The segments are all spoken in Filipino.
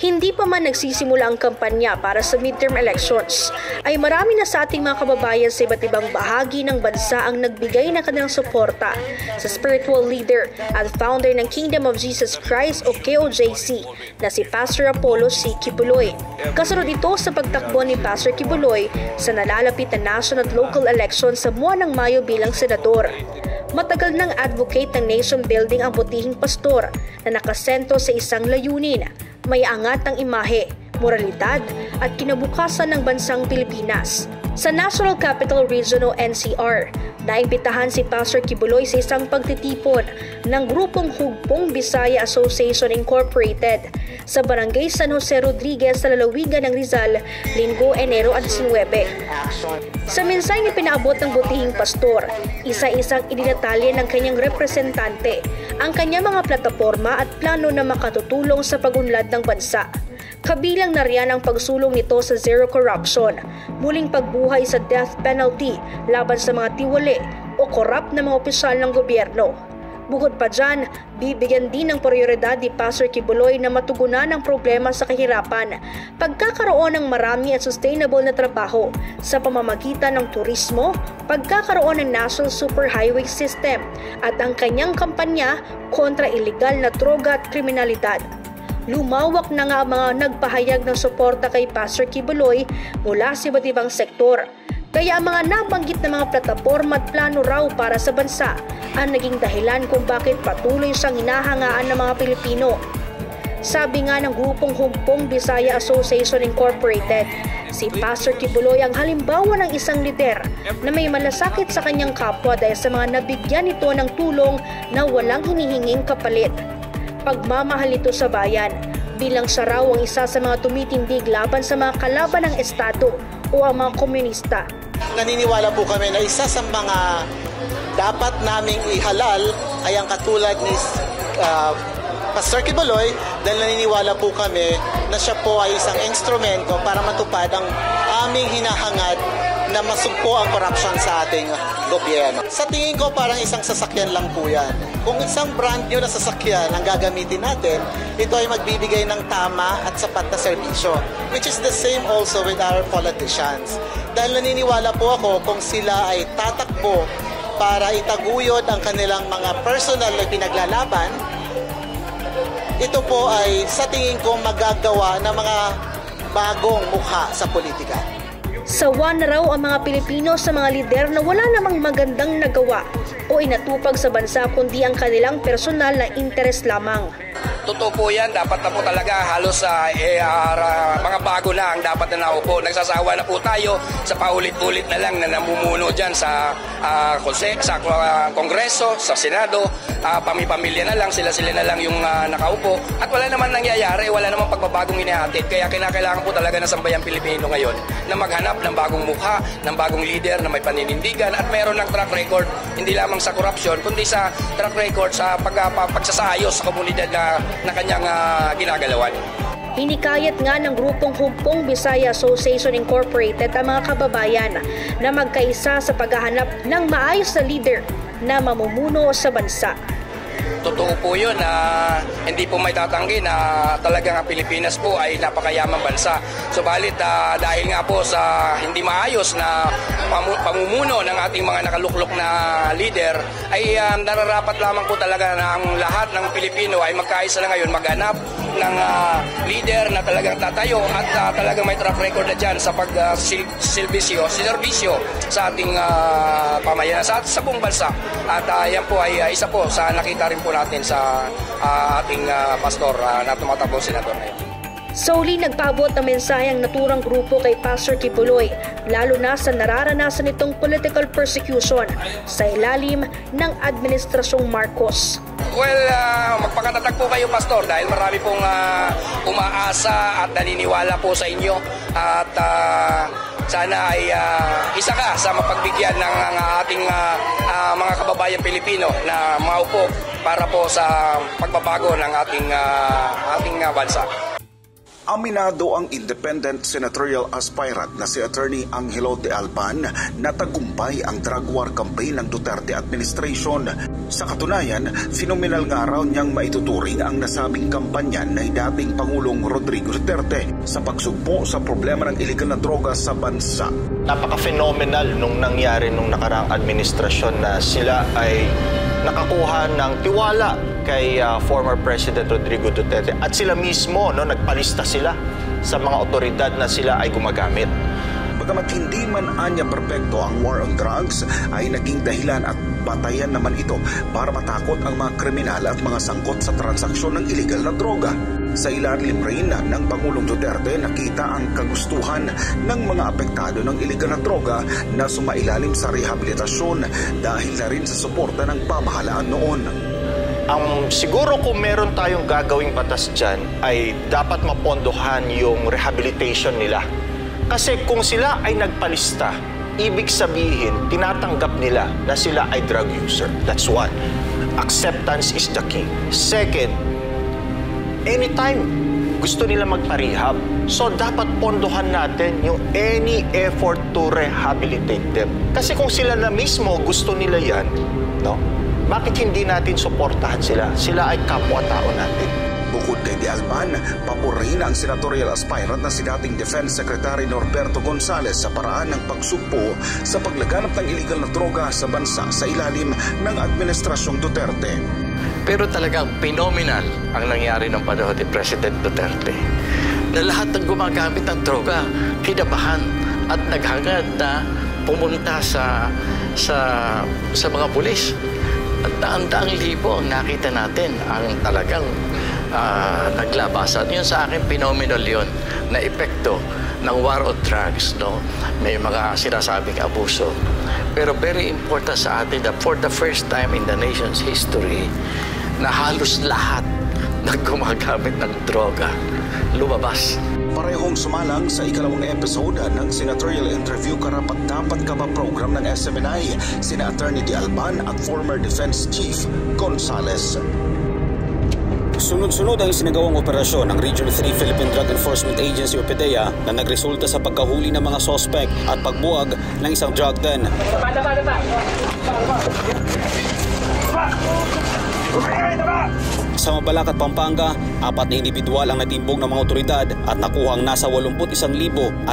Hindi pa man nagsisimula ang kampanya para sa midterm elections, ay marami na sa ating mga kababayan sa iba't ibang bahagi ng bansa ang nagbigay ng kanilang suporta sa spiritual leader at founder ng Kingdom of Jesus Christ o KOJC na si Pastor Apollo C. Quiboloy. Kasunod ito sa pagtakbo ni Pastor Quiboloy sa nalalapit na national at local election sa buwan ng Mayo bilang senador. Matagal nang advocate ng nation building ang butihing pastor na nakasentro sa isang layunin, may angat ng imahe, moralidad at kinabukasan ng bansang Pilipinas. Sa National Capital Region o NCR, naimbitahan si Pastor Quiboloy sa isang pagtitipon ng grupong Hugpong Bisaya Association Incorporated sa Barangay San Jose Rodriguez sa lalawigan ng Rizal, Linggo, Enero 19. Sa mensaheng ipinaabot ng butihing pastor, isa-isang idinatalya ng kanyang representante ang kanyang mga plataporma at plano na makatutulong sa pag-unlad ng bansa. Kabilang na riyan ang pagsulong nito sa zero corruption, muling pagbuhay sa death penalty laban sa mga tiwali o korap na mga opisyal ng gobyerno. Bukod pa dyan, bibigyan din ng prioridad ni Pastor Quiboloy na matugunan ang problema sa kahirapan, pagkakaroon ng marami at sustainable na trabaho sa pamamagitan ng turismo, pagkakaroon ng National Superhighway System at ang kanyang kampanya kontra iligal na droga at kriminalidad. Lumawak na nga ang mga nagpahayag ng suporta kay Pastor Quiboloy mula sa iba't ibang sektor. Kaya ang mga nabanggit na mga plataporma at plano raw para sa bansa ang naging dahilan kung bakit patuloy siyang hinahangaan ng mga Pilipino. Sabi nga ng grupong Hugpong Bisaya Association Incorporated, si Pastor Quiboloy ang halimbawa ng isang lider na may malasakit sa kanyang kapwa dahil sa mga nabigyan nito ng tulong na walang hinihinging kapalit. Pagmamahal ito sa bayan, bilang siya raw ang isa sa mga tumitindig laban sa mga kalaban ng Estado o ang mga komunista. Naniniwala po kami na isa sa mga dapat naming ihalal ay ang katulad ni Pastor Quiboloy dahil naniniwala po kami na siya po ay isang instrumento para matupad ang aming hinahangad na masugpo ang corruption sa ating gobyerno. Sa tingin ko parang isang sasakyan lang po yan. Kung isang brand new na sasakyan ang gagamitin natin, ito ay magbibigay ng tama at sapat na serbisyo, which is the same also with our politicians. Dahil naniniwala po ako kung sila ay tatakbo para itaguyod ang kanilang mga personal na pinaglalaban, ito po ay sa tingin ko magagawa ng mga bagong mukha sa politika. Sawa na raw ang mga Pilipino sa mga lider na wala namang magandang nagawa o inatupag sa bansa kundi ang kanilang personal na interes lamang. Totoo po yan, dapat na po talaga halos mga bago na ang dapat na naupo. Nagsasawa na po tayo sa paulit-ulit na lang na namumuno dyan sa Kongreso, sa Senado, pamilya na lang, sila-sila na lang yung nakaupo. At wala naman nangyayari, wala namang pagbabagong inihatid. Kaya kinakailangan po talaga ng sambayang Pilipino ngayon na maghanap ng bagong mukha, ng bagong leader na may paninindigan at mayroon ng track record, hindi lamang sa korupsyon, kundi sa track record sa pagsasaayos sa komunidad na kanyang ginagalawan. Hinikayat nga ng grupong Hugpong Bisaya Association Incorporated ang mga kababayan na magkaisa sa paghahanap ng maayos na leader na mamumuno sa bansa. Totoo po yun na hindi po may tatanggi na talagang ang Pilipinas po ay napakayamang bansa. Subalit dahil nga po sa hindi maayos na pamumuno ng ating mga nakaluklok na leader ay nararapat lamang po talaga na ang lahat ng Pilipino ay magkaisa na ngayon maghanap ng leader na talagang tatayo at talagang may track record na dyan sa pagservisyo sa ating pamayanan sa buong bansa. At yan po ay isa po sa nakita rin po natin sa ating pastor na tumatakbo senador ngayon. Solely nagpaabot ang mensaheng naturang grupo kay Pastor Quiboloy, lalo na sa nararanasan nitong political persecution sa ilalim ng Administrasyong Marcos. Well, magpakatatag po kayo, Pastor, dahil marami pong umaasa at naniniwala po sa inyo at sana ay isa ka sa mapagbigyan ng ating mga kababayan Pilipino na maupo para po sa pagbabago ng ating bansa. Aminado ang independent senatorial aspirant na si Attorney Angelo de Alban na tagumpay ang drug war campaign ng Duterte administration. Sa katunayan, phenomenal nga raw niyang maituturing ang nasabing kampanya ng dating Pangulong Rodrigo Duterte sa pagsugpo sa problema ng iligal na droga sa bansa. Napaka-phenomenal nung nangyari nung nakaraang administrasyon na sila ay nakakuha ng tiwala kay former President Rodrigo Duterte at sila mismo nagpalista sila sa mga otoridad na sila ay gumagamit. Bagamat hindi man anya perpekto ang war on drugs, ay naging dahilan at batayan naman ito para matakot ang mga kriminal at mga sangkot sa transaksyon ng iligal na droga. Sa ilalim rin ng Pangulong Duterte, nakita ang kagustuhan ng mga apektado ng iligal na droga na sumailalim sa rehabilitasyon dahil na rin sa suporta ng pamahalaan noon. Siguro kung meron tayong gagawing batas dyan, ay dapat mapondohan yung rehabilitation nila. Kasi kung sila ay nagpalista, ibig sabihin, tinatanggap nila na sila ay drug user. That's one. Acceptance is the key. Second, anytime gusto nila magpa-rehab, so dapat pondohan natin yung any effort to rehabilitate them. Kasi kung sila na mismo gusto nila yan, bakit hindi natin suportahan sila? Sila ay kapwa-tao natin. Bukod kay De Alban, pabor rin ang senatorial aspirant na si dating Defense Secretary Norberto Gonzales sa paraan ng pagsugpo sa paglaganap ng iligal na droga sa bansa sa ilalim ng Administrasyong Duterte. Pero talagang phenomenal ang nangyari ng panahon ni President Duterte. Na lahat ng gumagamit ng droga, kinabahan at naghangad na pumunta sa mga pulis. At daan-daang libo ang nakita natin ang talagang naglabasan. Yun sa akin, phenomenal yun na epekto ng war on drugs. May mga sinasabing abuso. Pero very important sa atin that for the first time in the nation's history, na halos lahat na gumagamit ng droga lumabas. Parehong sumalang sa ikalawang episode ng senatorial interview Karapat-Dapat Ka Ba program ng SMNI, sina Attorney De Alban at former Defense Chief Gonzales. Sunod-sunod ang isinagawang operasyon ng Region 3 Philippine Drug Enforcement Agency o PDEA na nagresulta sa pagkahuli ng mga sospek at pagbuwag ng isang drug den. Sa Mabalacat, Pampanga, 4 na individual ang natimbog ng mga otoridad at nakuhang nasa 81,600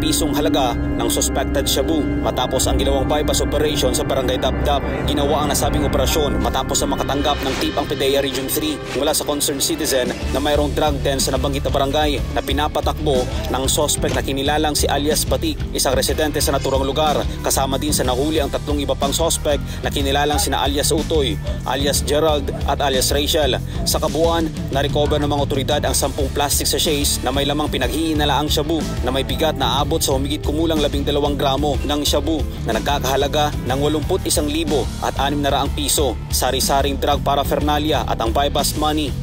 pisong halaga ng suspected shabu. Matapos ang ginawang bypass operation sa Barangay Dapdap, ginawa ang nasabing operasyon matapos na makatanggap ng tip ang PDEA Region 3 mula sa concerned citizen na mayroong drug den sa nabanggit na barangay na pinapatakbo ng suspect na kinilalang si alias Batik, isang residente sa naturang lugar. Kasama din sa nahuli ang 3 iba pang suspect na kinilalang sina alias Utoy, alias Gerald at alias Rachel. Sa kabuuan, na-recover ng mga otoridad ang 10 plastic sachets na may lamang pinaghihinalaang shabu na may bigat na abot sa humigit kumulang 12 gramo ng shabu na nagkakahalaga ng 81,600 piso, sari-saring drug paraphernalia at ang bypass money.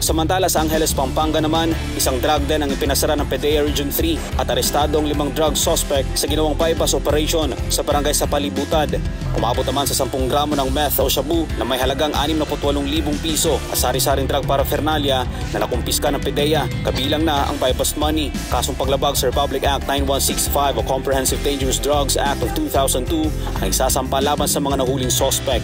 Samantala sa Angeles, Pampanga naman, isang drug den ang ipinasara ng PDEA Region 3 at arestado ang 5 drug suspect sa ginawang bypass operation sa barangay sa Palibutad. Umabot naman sa 10 gramo ng meth o shabu na may halagang 68,000 piso at sari-saring drug paraphernalia na nakumpiska ng PDEA, kabilang na ang bypass money. Kasong paglabag sa Republic Act 9165 o Comprehensive Dangerous Drugs Act of 2002 ang isasampa laban sa mga nahuling suspect.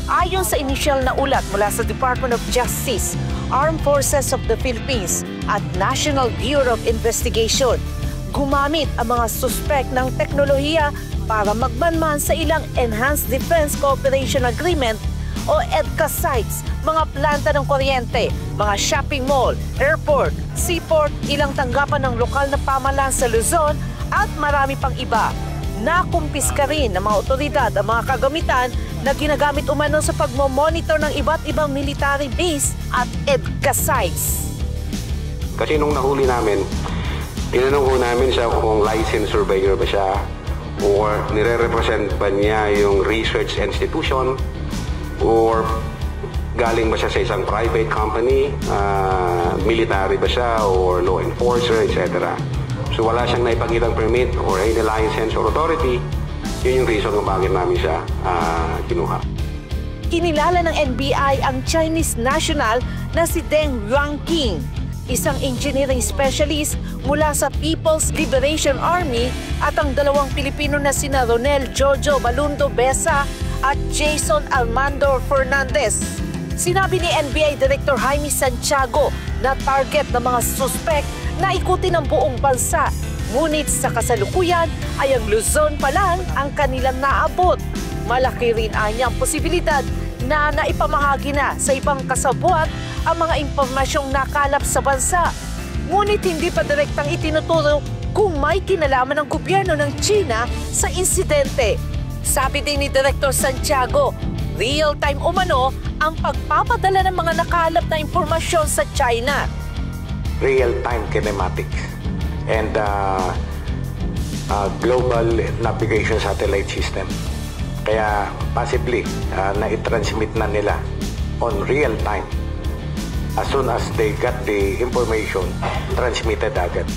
Ayon sa inisyal na ulat mula sa Department of Justice, Armed Forces of the Philippines at National Bureau of Investigation, gumamit ang mga suspect ng teknolohiya para magmanman sa ilang Enhanced Defense Cooperation Agreement o EDCA sites, mga planta ng kuryente, mga shopping mall, airport, seaport, ilang tanggapan ng lokal na pamahalaan sa Luzon at marami pang iba. Nakumpiska rin ng mga otoridad ang mga kagamitan na ginagamit umano sa pagmomonitor ng iba't ibang military base at EDCA sites. Kasi nung nahuli namin, tinanong ko namin siya kung licensed surveyor ba siya or nire-represent ba niya yung research institution or galing ba siya sa isang private company, military ba siya or law enforcer, etc. So wala siyang naipakitang permit or any license or authority. Yun yung reason kung bakit namin siya kinuha. Kinilala ng NBI ang Chinese national na si Deng Yuanqing, isang engineering specialist mula sa People's Liberation Army, at ang 2 Pilipino na sina Ronel Jojo Balundo Besa at Jason Almandor Fernandez. Sinabi ni NBI Director Jaime Santiago na target ng mga suspect na ikutin ang buong bansa. Ngunit sa kasalukuyan ay ang Luzon pa lang ang kanilang naabot. Malaki rin anya ang posibilidad na naipamahagi na sa ibang kasabwat ang mga impormasyong nakalap sa bansa. Ngunit hindi pa direktang itinuturo kung may kinalaman ng gobyerno ng China sa insidente. Sabi din ni Director Santiago, real-time umano ang pagpapadala ng mga nakalap na impormasyon sa China. Real-time kinematics and global navigation satellite system. Kaya possibly na-transmit na nila on real time. As soon as they got the information, transmitted agad.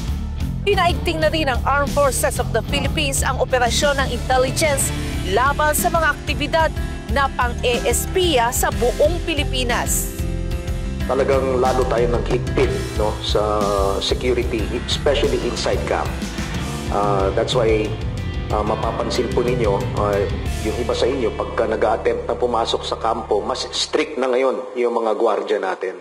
Pinaigting na rin ng Armed Forces of the Philippines ang operasyon ng intelligence laban sa mga aktibidad na pang-ESPya sa buong Pilipinas. Talagang lalo tayo nag-higpit sa security, especially inside camp. That's why mapapansin po ninyo, yung iba sa inyo, pagka nag-a-attempt na pumasok sa kampo, mas strict na ngayon yung mga gwardiya natin.